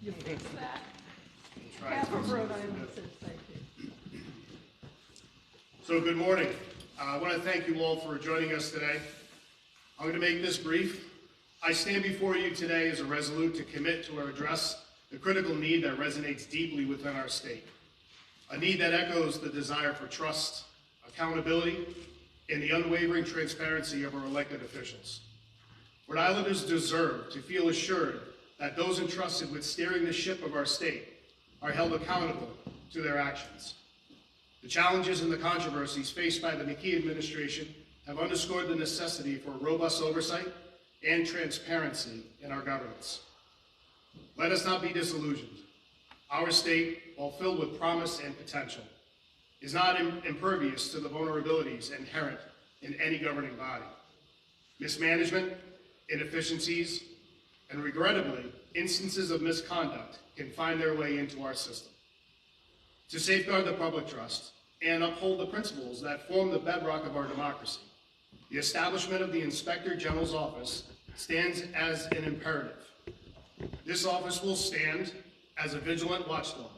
You fix that. Half of Rhode Island says thank you. So good morning. I want to thank you all for joining us today. I'm going to make this brief. I stand before you today as a resolute to commit to address the critical need that resonates deeply within our state. A need that echoes the desire for trust, accountability, and the unwavering transparency of our elected officials. Rhode Islanders deserve to feel assured that those entrusted with steering the ship of our state are held accountable to their actions. The challenges and the controversies faced by the McKee administration have underscored the necessity for robust oversight and transparency in our governance. Let us not be disillusioned. Our state, while filled with promise and potential, is not impervious to the vulnerabilities inherent in any governing body. Mismanagement, inefficiencies, and regrettably, instances of misconduct can find their way into our system. To safeguard the public trust and uphold the principles that form the bedrock of our democracy, the establishment of the Inspector General's office stands as an imperative. This office will stand as a vigilant watchdog,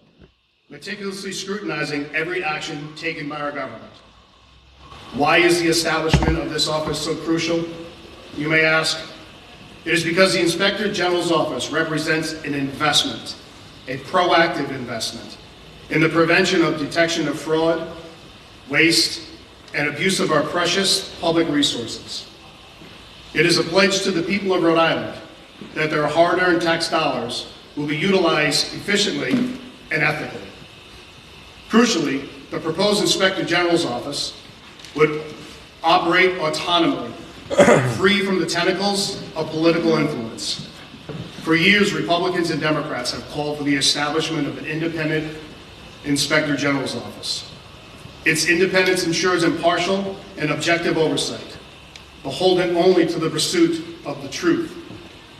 meticulously scrutinizing every action taken by our government. Why is the establishment of this office so crucial? You may ask. It is because the Inspector General's office represents an investment, a proactive investment, in the prevention of detection of fraud, waste, and abuse of our precious public resources. It is a pledge to the people of Rhode Island that their hard-earned tax dollars will be utilized efficiently and ethically. Crucially, the proposed Inspector General's office would operate autonomously, free from the tentacles of political influence. For years, Republicans and Democrats have called for the establishment of an independent Inspector General's office. Its independence ensures impartial and objective oversight, beholden only to the pursuit of the truth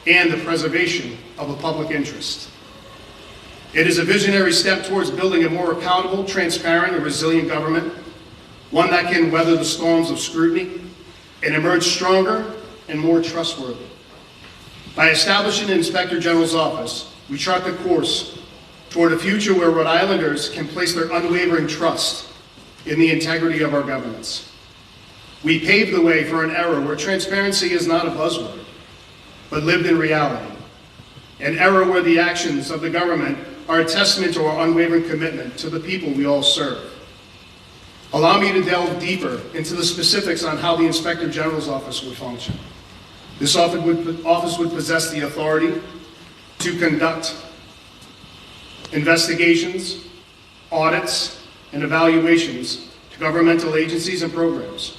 and the preservation of a public interest. It is a visionary step towards building a more accountable, transparent, and resilient government, one that can weather the storms of scrutiny and emerge stronger and more trustworthy. By establishing an Inspector General's office, we chart the course toward a future where Rhode Islanders can place their unwavering trust in the integrity of our governance. We pave the way for an era where transparency is not a buzzword, but lived in reality. An era where the actions of the government are a testament to our unwavering commitment to the people we all serve. Allow me to delve deeper into the specifics on how the Inspector General's office would function. This office would possess the authority to conduct investigations, audits, and evaluations to governmental agencies and programs.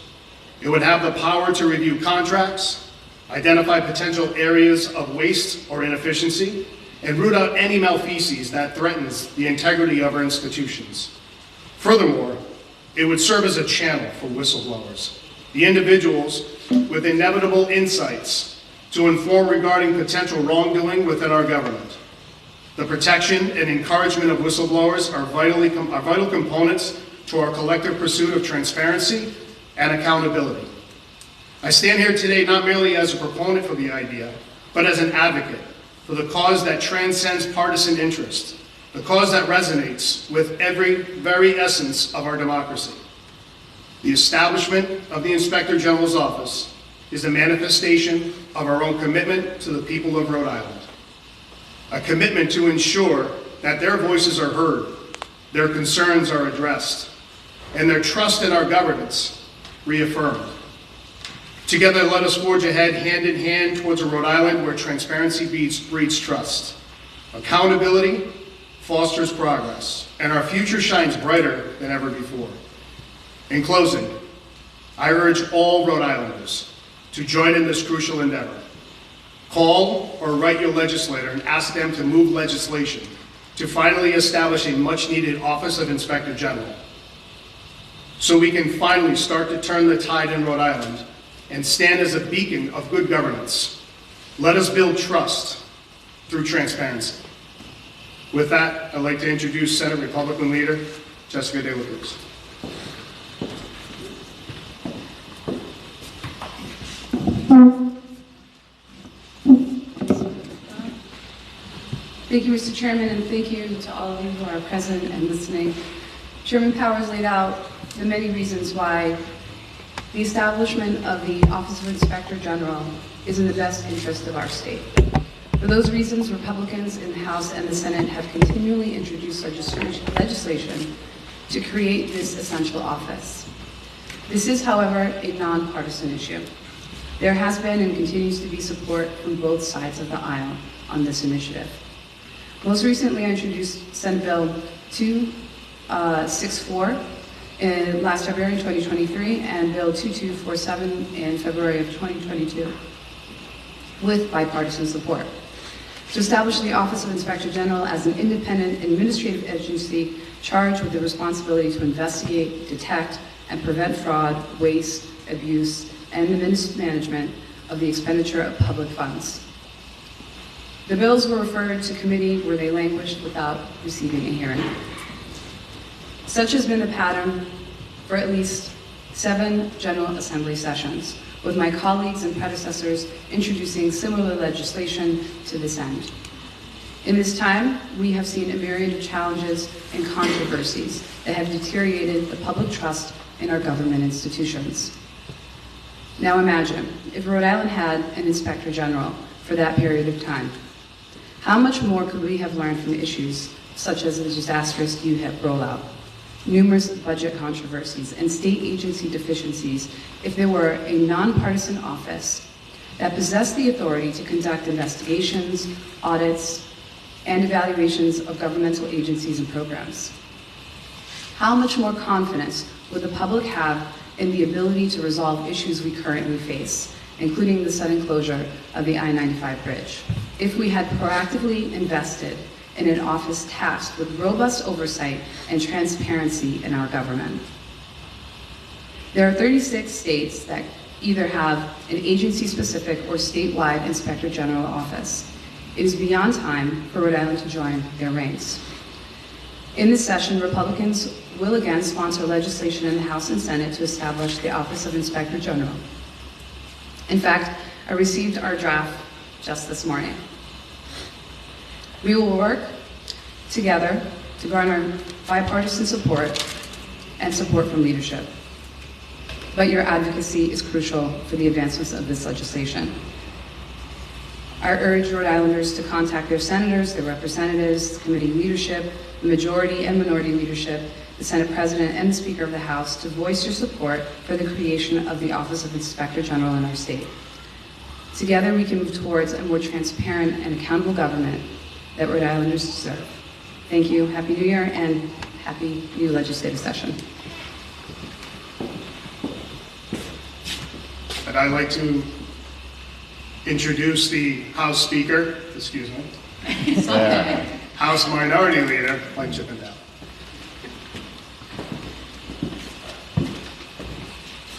It would have the power to review contracts, identify potential areas of waste or inefficiency, and root out any malfeasance that threatens the integrity of our institutions. Furthermore, it would serve as a channel for whistleblowers, the individuals with inevitable insights to inform regarding potential wrongdoing within our government. The protection and encouragement of whistleblowers are vital components to our collective pursuit of transparency and accountability. I stand here today not merely as a proponent for the idea, but as an advocate for the cause that transcends partisan interest, the cause that resonates with every very essence of our democracy. The establishment of the Inspector General's office is a manifestation of our own commitment to the people of Rhode Island. A commitment to ensure that their voices are heard, their concerns are addressed, and their trust in our governance reaffirmed. Together, let us forge ahead hand in hand towards a Rhode Island where transparency breeds trust, accountability fosters progress, and our future shines brighter than ever before. In closing, I urge all Rhode Islanders to join in this crucial endeavor. Call or write your legislator and ask them to move legislation to finally establish a much-needed Office of Inspector General, so we can finally start to turn the tide in Rhode Island and stand as a beacon of good governance. Let us build trust through transparency. With that, I'd like to introduce Senate Republican leader Jessica De La Cruz. Thank you, Mr. Chairman, and thank you to all of you who are present and listening. Chairman Powers laid out the many reasons why the establishment of the Office of Inspector General is in the best interest of our state. For those reasons, Republicans in the House and the Senate have continually introduced legislation to create this essential office. This is, however, a nonpartisan issue. There has been and continues to be support from both sides of the aisle on this initiative. Most recently, I introduced Senate Bill 264 last February in 2023 and Bill 2247 in February of 2022 with bipartisan support to establish the Office of Inspector General as an independent administrative agency charged with the responsibility to investigate, detect, and prevent fraud, waste, abuse, and the mismanagement of the expenditure of public funds. The bills were referred to committee where they languished without receiving a hearing. Such has been the pattern for at least 7 General Assembly sessions, with my colleagues and predecessors introducing similar legislation to this end. In this time, we have seen a myriad of challenges and controversies that have deteriorated the public trust in our government institutions. Now imagine if Rhode Island had an Inspector General for that period of time. How much more could we have learned from issues such as the disastrous UHIP rollout, numerous budget controversies, and state agency deficiencies if there were a nonpartisan office that possessed the authority to conduct investigations, audits, and evaluations of governmental agencies and programs? How much more confidence would the public have in the ability to resolve issues we currently face, including the sudden closure of the I-95 bridge, if we had proactively invested in an office tasked with robust oversight and transparency in our government? There are 36 states that either have an agency-specific or statewide Inspector General office. It is beyond time for Rhode Island to join their ranks. In this session, Republicans will again sponsor legislation in the House and Senate to establish the Office of Inspector General. In fact, I received our draft just this morning. We will work together to garner bipartisan support and support from leadership. But your advocacy is crucial for the advancements of this legislation. I urge Rhode Islanders to contact their senators, their representatives, committee leadership, the majority and minority leadership, the Senate President and the Speaker of the House to voice your support for the creation of the Office of Inspector General in our state. Together we can move towards a more transparent and accountable government that Rhode Islanders deserve. Thank you, Happy New Year, and happy new legislative session. And I'd like to introduce the House Speaker, excuse me, House Minority Leader, Mike Chippendale.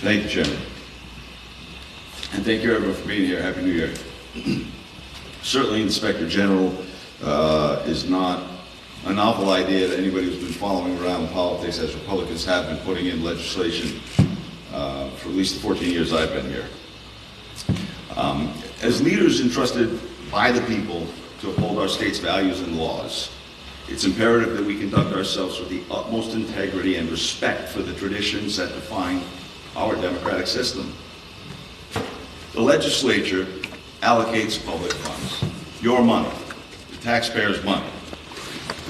Thank you, Chairman. And thank you, everyone, for being here. Happy New Year. Certainly, Inspector General is not a novel idea that anybody who's been following around politics, as Republicans have been putting in legislation for at least the 14 years I've been here. As leaders entrusted by the people to uphold our state's values and laws, it's imperative that we conduct ourselves with the utmost integrity and respect for the traditions that define our democratic system. The legislature allocates public funds, your money, the taxpayers' money,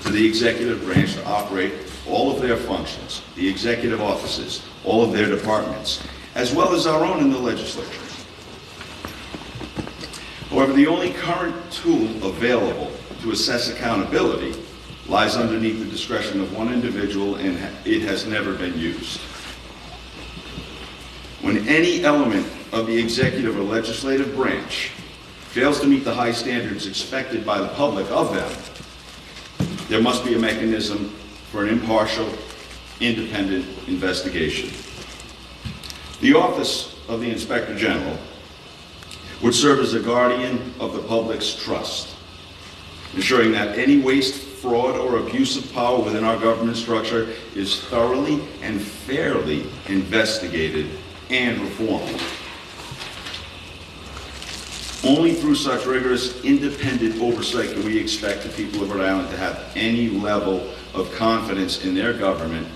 to the executive branch to operate all of their functions, the executive offices, all of their departments, as well as our own in the legislature. However, the only current tool available to assess accountability lies underneath the discretion of one individual, and it has never been used. When any element of the executive or legislative branch fails to meet the high standards expected by the public of them, there must be a mechanism for an impartial, independent investigation. The Office of the Inspector General would serve as a guardian of the public's trust, ensuring that any waste, fraud, or abuse of power within our government structure is thoroughly and fairly investigated and reformed. Only through such rigorous, independent oversight can we expect the people of Rhode Island to have any level of confidence in their government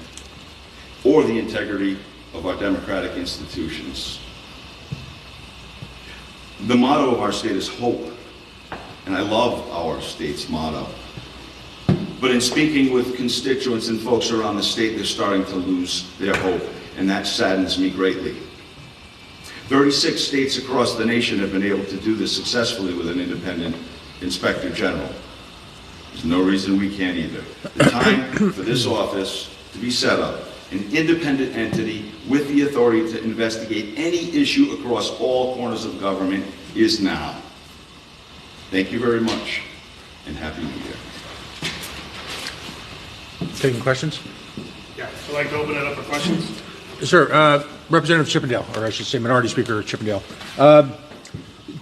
or the integrity of our democratic institutions. The motto of our state is hope, and I love our state's motto. But in speaking with constituents and folks around the state, they're starting to lose their hope, and that saddens me greatly. 36 states across the nation have been able to do this successfully with an independent inspector general. There's no reason we can't either. The time for this office to be set up, an independent entity with the authority to investigate any issue across all corners of government, is now. Thank you very much, and Happy New Year. Taking questions? Yeah, I'd like to open it up for questions. Sir, Representative Chippendale, or I should say Minority Speaker Chippendale.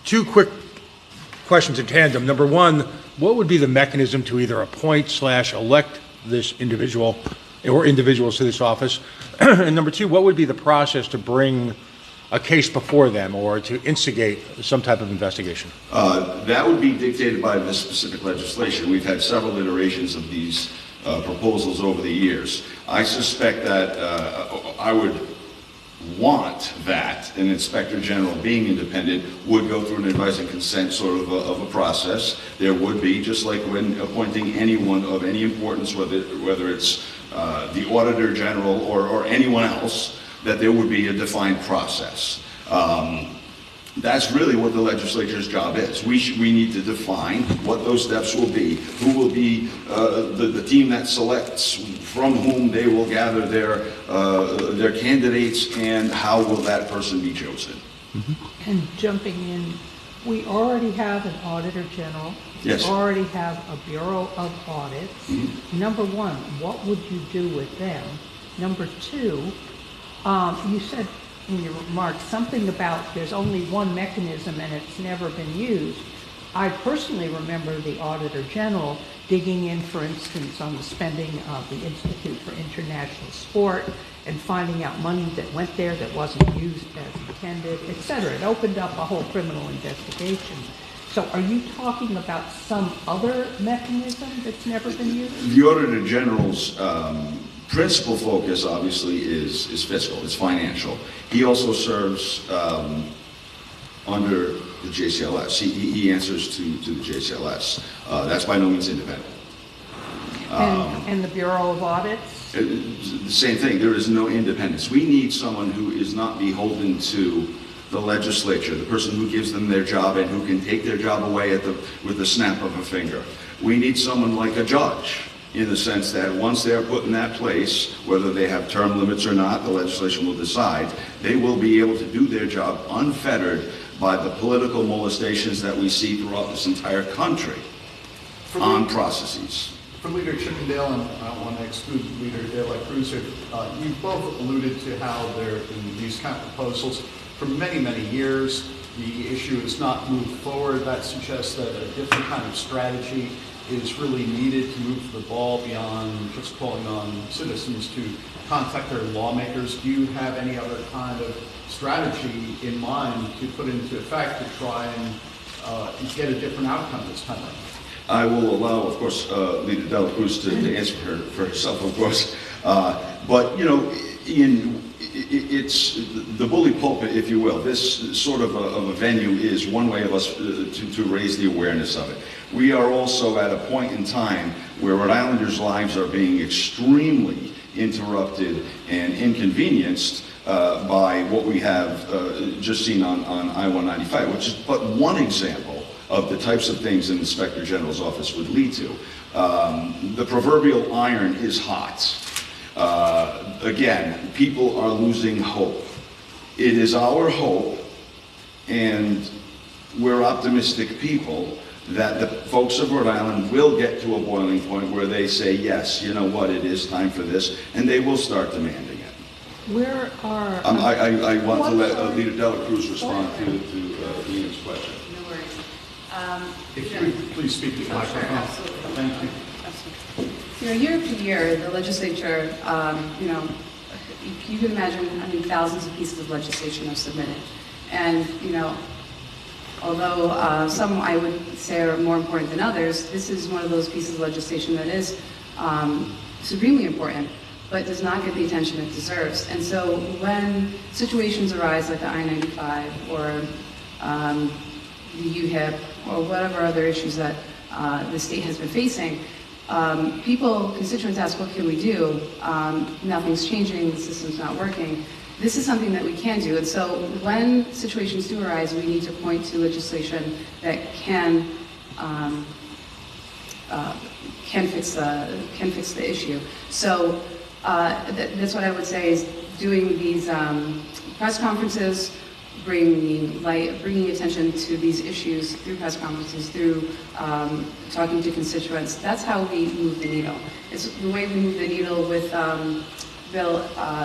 Two quick questions in tandem. Number one, what would be the mechanism to either appoint/elect this individual or individuals to this office? And number two, what would be the process to bring a case before them or to instigate some type of investigation? That would be dictated by this specific legislation. We've had several iterations of these proposals over the years. I suspect that I would want that an inspector general, being independent, would go through an advice and consent sort of a process. There would be, just like when appointing anyone of any importance, whether it's the auditor general or anyone else, that there would be a defined process. That's really what the legislature's job is. We need to define what those steps will be, who will be the team that selects, from whom they will gather their candidates, and how will that person be chosen. Mm-hmm. And jumping in, we already have an auditor general. Yes. We already have a Bureau of Audits. Mm-hmm. Number one, what would you do with them? Number two, you said in your remarks something about there's only one mechanism and it's never been used. I personally remember the Auditor General digging in, for instance, on the spending of the Institute for International Sport and finding out money that went there that wasn't used as intended, et cetera. It opened up a whole criminal investigation. So are you talking about some other mechanism that's never been used? The Auditor General's principal focus, obviously, is fiscal, it's financial. He also serves under the JCLS. He answers to the JCLS. That's by no means independent. And the Bureau of Audits? The same thing, there is no independence. We need someone who is not beholden to the legislature, the person who gives them their job and who can take their job away with the snap of a finger. We need someone like a judge, in the sense that once they're put in that place, whether they have term limits or not, the legislation will decide, they will be able to do their job unfettered by the political molestations that we see throughout this entire country on processes. For Leader Chippendale, and I don't want to exclude Leader De La Cruz here, you both alluded to how there have been these kind of proposals for many, many years. The issue has not moved forward. That suggests that a different kind of strategy is really needed to move the ball beyond just calling on citizens to contact their lawmakers. Do you have any other kind of strategy in mind to put into effect to try and get a different outcome this time around? I will allow, of course, Leader De La Cruz to answer for herself, of course. But, you know, it's the bully pulpit, if you will. This sort of a venue is one way of us to raise the awareness of it. We are also at a point in time where Rhode Islanders' lives are being extremely interrupted and inconvenienced by what we have just seen on I-195, which is but one example of the types of things an Inspector General's office would lead to. The proverbial iron is hot. Again, people are losing hope. It is our hope, and we're optimistic people, that the folks of Rhode Island will get to a boiling point where they say, yes, you know what, it is time for this, and they will start demanding it. Where are... I want to let Leader De La Cruz respond to Lena's question. No worries. If you would please speak to the microphone. Sure, absolutely. Thank you. Absolutely. You know, year after year, the legislature, you know, you can imagine, I mean, thousands of pieces of legislation are submitted. And, you know, Although some I would say are more important than others, this is one of those pieces of legislation that is supremely important, but does not get the attention it deserves. And so when situations arise like the I-95 or the UHIP or whatever other issues that the state has been facing, constituents ask, what can we do? Nothing's changing, the system's not working. This is something that we can do. And so when situations do arise, we need to point to legislation that can fix the issue. So that's what I would say is doing these press conferences, bringing attention to these issues through press conferences, through talking to constituents. That's how we move the needle. It's the way we move the needle with Bill,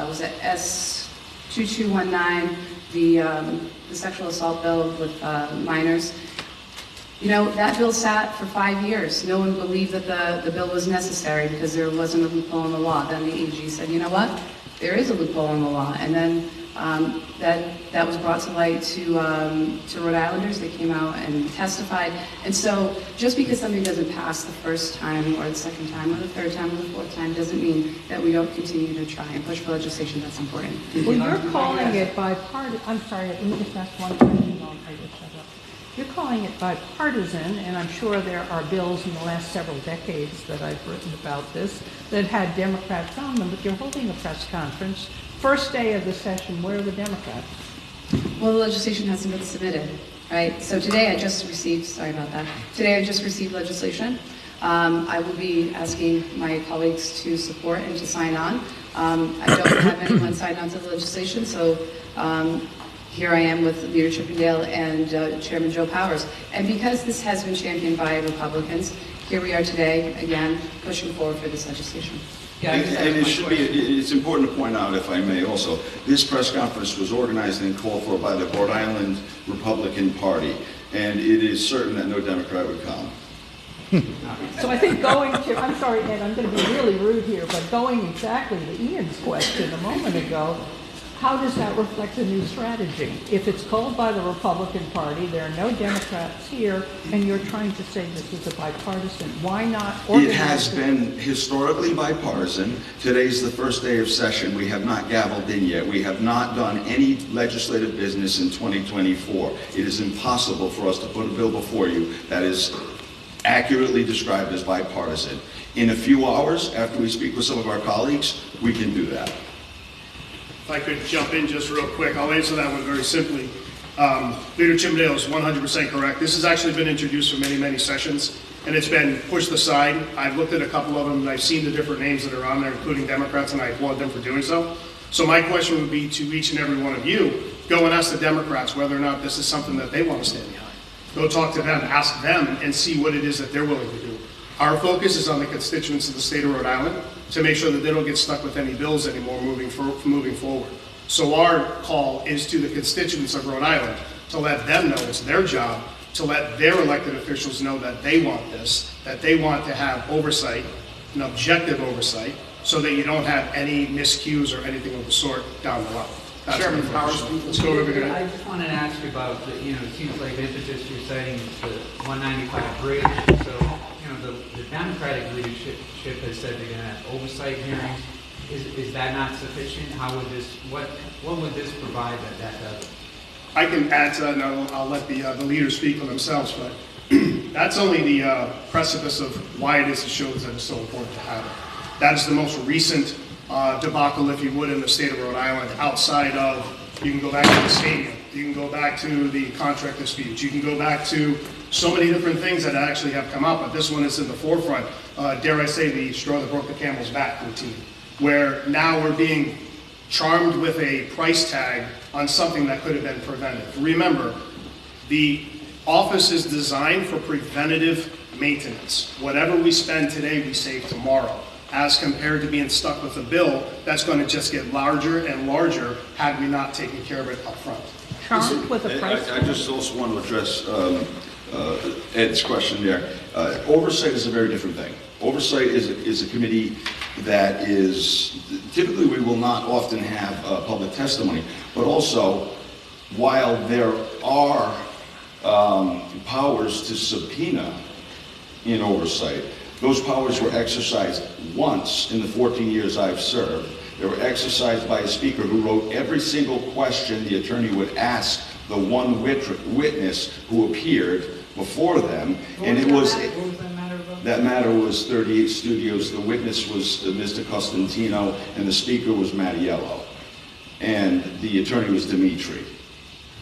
was it S2219, the sexual assault bill with minors. You know, that bill sat for 5 years. No one believed that the bill was necessary because there wasn't a loophole in the law. Then the AG said, you know what? There is a loophole in the law. And then that was brought to light to Rhode Islanders. They came out and testified. And so just because something doesn't pass the first time or the second time or the third time or the fourth time doesn't mean that we don't continue to try and push for legislation that's important. Well, you're calling it bipartisan. I'm sorry, let me just ask one question on I just shut up. You're calling it bipartisan, and I'm sure there are bills in the last several decades that I've written about this that had Democrats on them, but you're holding a press conference. First day of the session, where are the Democrats? Well, the legislation hasn't been submitted, right? So today I just received, sorry about that, today I just received legislation. I will be asking my colleagues to support and to sign on. I don't have anyone sign on to the legislation, so here I am with Leader Chippendale and Chairman Joe Powers. And because this has been championed by Republicans, here we are today, again, pushing forward for this legislation. Yeah, and it's important to point out, if I may also, this press conference was organized and called for by the Rhode Island Republican Party, and it is certain that no Democrat would come. So I think I'm sorry, Ed, I'm going to be really rude here, but going exactly to Ian's question a moment ago, how does that reflect a new strategy? If it's called by the Republican Party, there are no Democrats here, and you're trying to say this is a bipartisan, why not organize it? Has been historically bipartisan. Today's the first day of session. We have not gavelled in yet. We have not done any legislative business in 2024. It is impossible for us to put a bill before you that is accurately described as bipartisan. In a few hours, after we speak with some of our colleagues, we can do that. If I could jump in just real quick, I'll answer that one very simply. Leader Chippendale is 100% correct. This has actually been introduced for many, many sessions, and it's been pushed aside. I've looked at a couple of them, and I've seen the different names that are on there, including Democrats, and I applaud them for doing so. So my question would be to each and every one of you, go and ask the Democrats whether or not this is something that they want to stand behind. Go talk to them, ask them, and see what it is that they're willing to do. Our focus is on the constituents of the state of Rhode Island to make sure that they don't get stuck with any bills anymore moving forward. So our call is to the constituents of Rhode Island to let them know it's their job to let their elected officials know that they want this, that they want to have oversight, an objective oversight, so that you don't have any miscues or anything of the sort down the line. Chairman Powers, let's go over here. I just wanted to ask you about, it seems like the impetus you're citing is the 195 bridge. So, the Democratic leadership has said they're going to have oversight hearings. Is that not sufficient? How would this, what would this provide that doesn't? I can add to that, and I'll let the leaders speak for themselves, but that's only the precipice of why it is it shows that it's so important to have it. That is the most recent debacle, if you would, in the state of Rhode Island, outside of, you can go back to the stadium, you can go back to the contract disputes, you can go back to so many different things that actually have come up, but this one is in the forefront. Dare I say, the straw that broke the camel's back routine, where now we're being charmed with a price tag on something that could have been prevented. Remember, the office is designed for preventative maintenance. Whatever we spend today, we save tomorrow, as compared to being stuck with a bill that's going to just get larger and larger had we not taken care of it up front. Charmed with a price I just also want to address Ed's question there. Oversight is a very different thing. Oversight is a committee that is, typically we will not often have public testimony, but also while there are powers to subpoena in oversight. Those powers were exercised once in the 14 years I've served. They were exercised by a speaker who wrote every single question the attorney would ask the one witness who appeared before them. And it was, What was that matter about? that matter was 38 Studios. The witness was Mr. Costantino, and the speaker was Mattiello. And the attorney was Dimitri.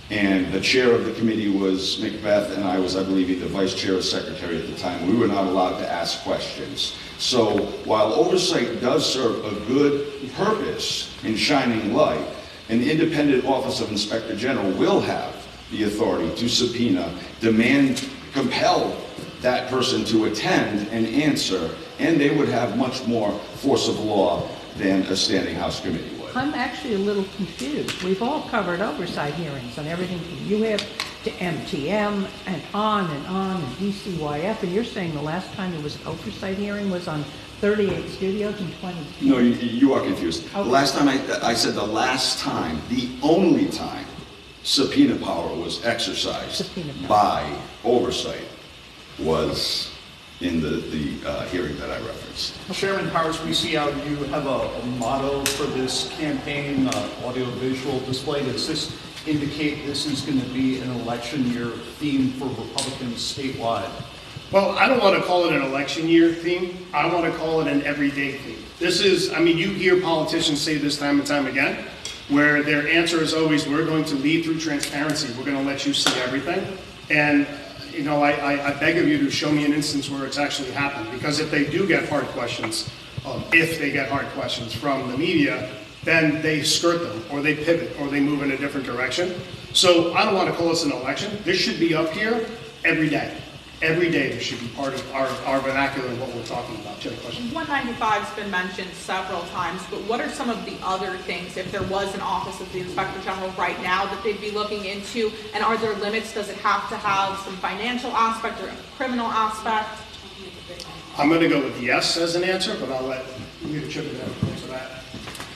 And the chair of the committee was Macbeth, and I was, I believe, the vice chair or secretary at the time. We were not allowed to ask questions. So while oversight does serve a good purpose in shining light, an independent office of Inspector General will have the authority to subpoena, demand, compel that person to attend and answer, and they would have much more force of law than a standing House committee would. I'm actually a little confused. We've all covered oversight hearings on everything from UHIP to MTM and on, and DCYF, and you're saying the last time there was an oversight hearing was on 38 Studios in 2010? No, you are confused. Okay. The last time I said the last time, the only time subpoena power was exercised Subpoena power. by oversight was in the hearing that I referenced. Chairman Powers, we see how you have a motto for this campaign, audio-visual display. Does this indicate this is going to be an election year theme for Republicans statewide? Well, I don't want to call it an election year theme. I want to call it an everyday theme. This is, I mean, you hear politicians say this time and time again, where their answer is always, we're going to lead through transparency. We're going to let you see everything. And, you know, I beg of you to show me an instance where it's actually happened. Because if they do get hard questions, from the media, then they skirt them, or they pivot, or they move in a different direction. So I don't want to call this an election. This should be up here every day. Every day this should be part of our vernacular and what we're talking about. Do you have a question? 195's been mentioned several times, but what are some of the other things, if there was an office of the Inspector General right now, that they'd be looking into? And are there limits? Does it have to have some financial aspect or a criminal aspect? I'm going to go with yes as an answer, but I'll let Leader Chippendale answer that.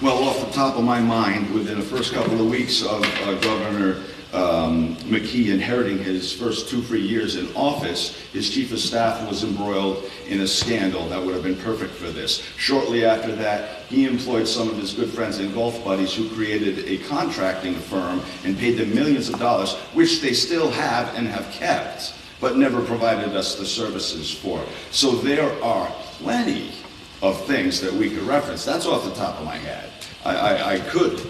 Well, off the top of my mind, within the first couple of weeks of Governor McKee inheriting his first 2-3 years in office, his chief of staff was embroiled in a scandal that would have been perfect for this. Shortly after that, he employed some of his good friends and golf buddies who created a contracting firm and paid them millions of dollars, which they still have and have kept, but never provided us the services for. So there are plenty of things that we could reference. That's off the top of my head. I could.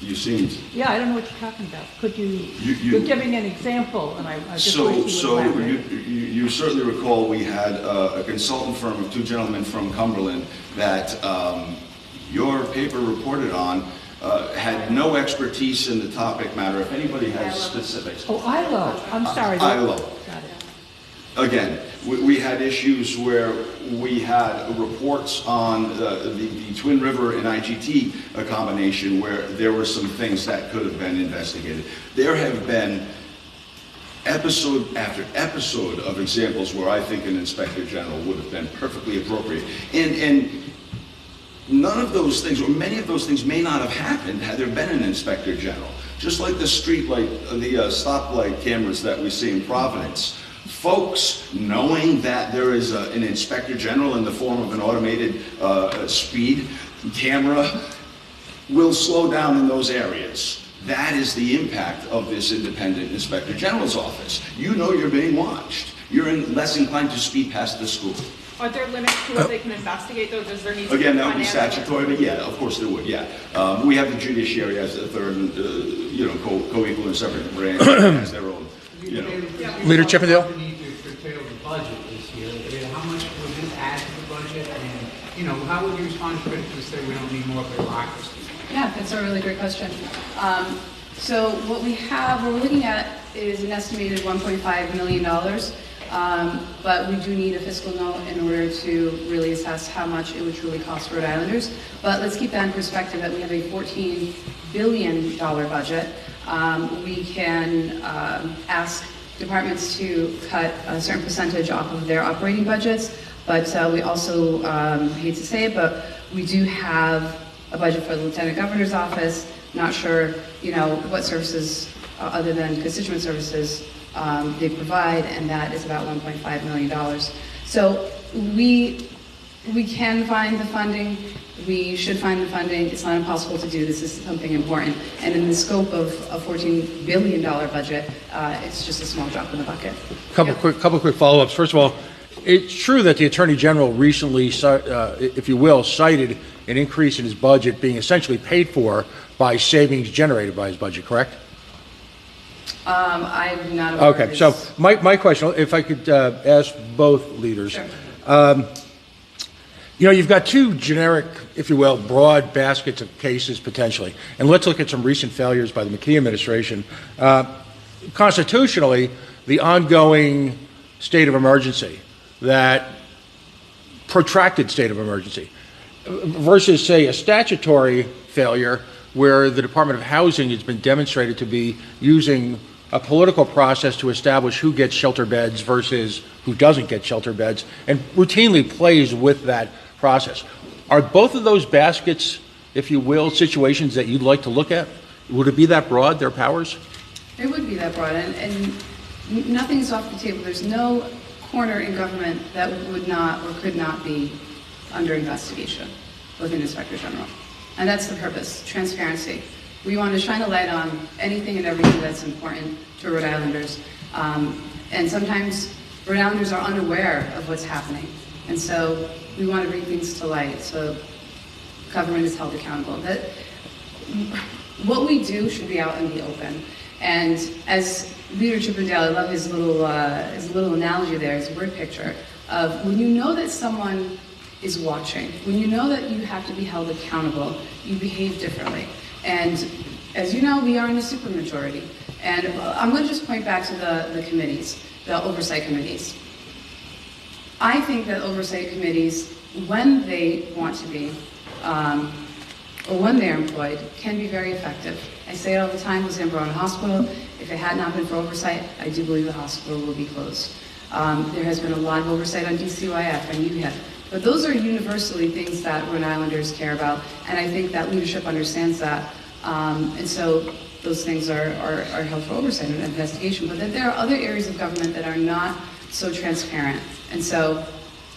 You seemed... Yeah, I don't know what you're talking about. Could you're giving an example, and I just wish you would elaborate. You certainly recall we had a consultant firm of 2 gentlemen from Cumberland that your paper reported on, had no expertise in the topic matter. If anybody has specifics. Oh, ILO. I'm sorry. ILO. Got it. Again, we had issues where we had reports on the Twin River and IGT combination where there were some things that could have been investigated. There have been episode after episode of examples where I think an Inspector General would have been perfectly appropriate. And none of those things, or many of those things, may not have happened had there been an Inspector General. Just like the street light, the stoplight cameras that we see in Providence. Folks, knowing that there is an Inspector General in the form of an automated speed camera, will slow down in those areas. That is the impact of this independent Inspector General's office. You know you're being watched. You're less inclined to speed past the school. Are there limits to what they can investigate, though? Does there need to be Again, that would be financial- statutory, but yeah, of course there would, yeah. We have the judiciary as a third, co-equal and separate branch, as their own, Leader Chippendale? We need to curtail the budget this year. How much would this add to the budget? And, how would you respond to critics who say we don't need more bureaucracy? Yeah, that's a really great question. So what we're looking at is an estimated $1.5 million, but we do need a fiscal note in order to really assess how much it would truly cost Rhode Islanders. But let's keep that in perspective that we have a $14 billion budget. We can ask departments to cut a certain percentage off of their operating budgets, but we also, hate to say it, but we do have a budget for the Lieutenant Governor's office. Not sure, what services other than constituent services they provide, and that is about $1.5 million. So we can find the funding. We should find the funding. It's not impossible to do. This is something important. And in the scope of a $14 billion budget, it's just a small drop in the bucket. Couple quick follow-ups. First of all, it's true that the Attorney General recently, if you will, cited an increase in his budget being essentially paid for by savings generated by his budget, correct? I'm not aware of Okay, his... so my question, if I could ask both leaders. Sure. You know, you've got two generic, if you will, broad baskets of cases potentially. And let's look at some recent failures by the McKee administration. Constitutionally, the ongoing state of emergency, that protracted state of emergency, versus, say, a statutory failure where the Department of Housing has been demonstrated to be using a political process to establish who gets shelter beds versus who doesn't get shelter beds, and routinely plays with that process. Are both of those baskets, if you will, situations that you'd like to look at? Would it be that broad, their powers? It would be that broad, and nothing's off the table. There's no corner in government that would not or could not be under investigation with an Inspector General. And that's the purpose, transparency. We want to shine a light on anything and everything that's important to Rhode Islanders. And sometimes Rhode Islanders are unaware of what's happening. And so we want to bring things to light so government is held accountable. That what we do should be out in the open. And as Leader Chippendale, I love his little analogy there, his word picture of when you know that someone is watching, when you know that you have to be held accountable, you behave differently. And as you know, we are in a supermajority. And I'm going to just point back to the committees, the oversight committees. I think that oversight committees, when they want to be, or when they're employed, can be very effective. I say it all the time with Zambrano Hospital. If it had not been for oversight, I do believe the hospital will be closed. There has been a lot of oversight on DCYF and UHIP. But those are universally things that Rhode Islanders care about, and I think that leadership understands that. And so those things are held for oversight and investigation. But that there are other areas of government that are not so transparent. And so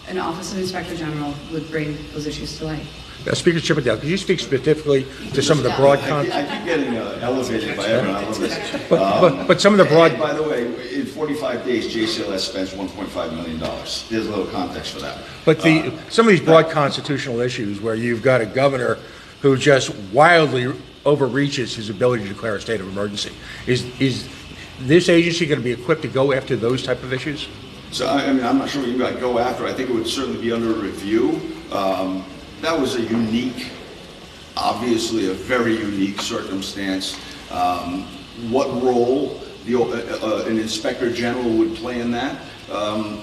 an Office of Inspector General would bring those issues to light. Speaker Chippendale, could you speak specifically to some of the broad I keep getting elevated by everyone. I love this. but some of the broad... And by the way, in 45 days, JCLS spends $1.5 million. There's a little context for that. But some of these broad constitutional issues where you've got a governor who just wildly overreaches his ability to declare a state of emergency, is this agency going to be equipped to go after those type of issues? So, I mean, I'm not sure what you mean by go after. I think it would certainly be under review. That was a unique, obviously a very unique circumstance. What role an Inspector General would play in that,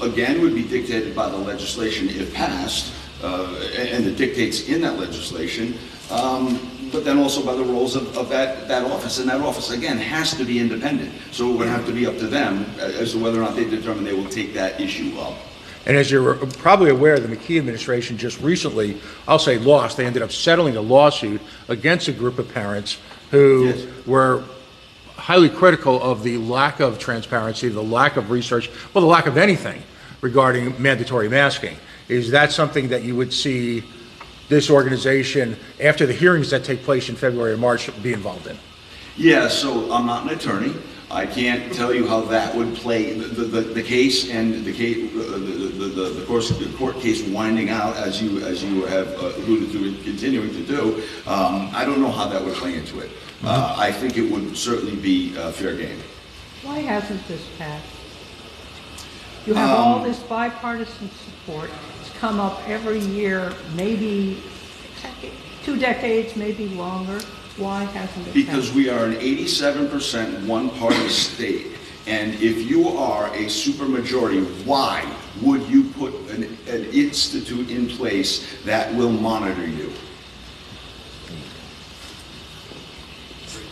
again, would be dictated by the legislation if passed, and the dictates in that legislation, but then also by the roles of that office. And that office, again, has to be independent. So it would have to be up to them as to whether or not they determine they will take that issue up. And as you're probably aware, the McKee administration just recently, I'll say lost, they ended up settling a lawsuit against a group of parents who were highly critical of the lack of transparency, the lack of research, well, the lack of anything regarding mandatory masking. Is that something that you would see this organization, after the hearings that take place in February and March, be involved in? Yeah, so I'm not an attorney. I can't tell you how that would play the case and the court case winding out as you have alluded to and continuing to do. I don't know how that would play into it. I think it would certainly be fair game. Why hasn't this passed? You have all this bipartisan support. It's come up every year, maybe 2 decades, maybe longer. Why hasn't it Because passed? we are an 87% one-party state. And if you are a supermajority, why would you put an institute in place that will monitor you?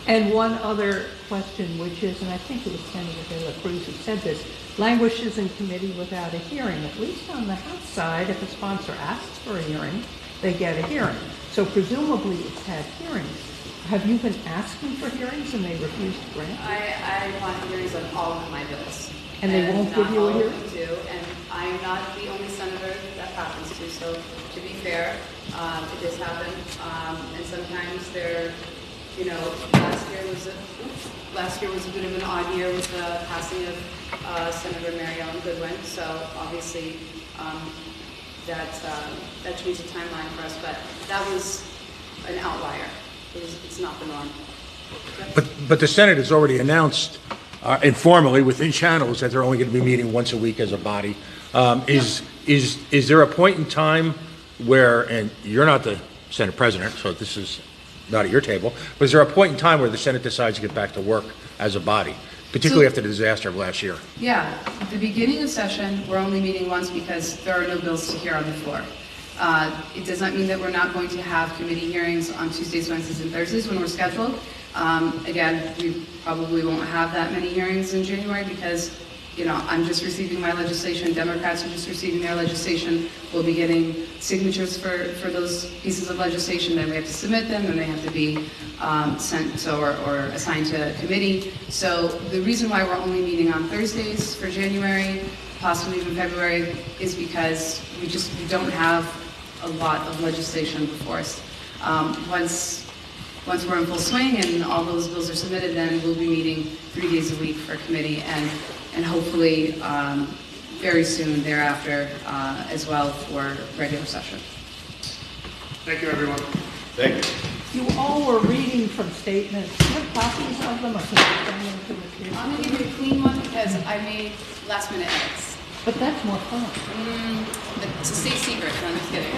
And one other question, which is, and I think it was Senator Cruz who said this, languishes in committee without a hearing. At least on the House side, if a sponsor asks for a hearing, they get a hearing. So presumably it's had hearings. Have you been asking for hearings and they refuse to grant? I want hearings on all of my bills. And they won't give you a hearing? Not all of them do, and I'm not the only senator that happens to, so to be fair, it does happen. And sometimes they're, you know, last year was a bit of an odd year with the passing of Senator Mary Ellen Goodwin, so obviously that changed the timeline for us, but that was an outlier. It's not the norm. But the Senate has already announced informally within channels that they're only going to be meeting once a week as a body. Is there a point in time where, and you're not the Senate president, so this is not at your table, but is there a point in time where the Senate decides to get back to work as a body, particularly after the disaster of last year? Yeah, at the beginning of session, we're only meeting once because there are no bills to hear on the floor. It does not mean that we're not going to have committee hearings on Tuesdays, Wednesdays, and Thursdays when we're scheduled. Again, we probably won't have that many hearings in January because, you know, I'm just receiving my legislation, Democrats are just receiving their legislation. We'll be getting signatures for those pieces of legislation, then we have to submit them, and they have to be sent or assigned to a committee. So the reason why we're only meeting on Thursdays for January, possibly even February, is because we don't have a lot of legislation before us. Once we're in full swing and all those bills are submitted, then we'll be meeting 3 days a week for committee and hopefully very soon thereafter as well for regular session. Thank you, everyone. Thank you. You all were reading from statements. Do you have copies of them or can you send them to the kids? I'm gonna give you a clean one because I made last minute edits. But that's more fun. It's a state secret, no, I'm just kidding.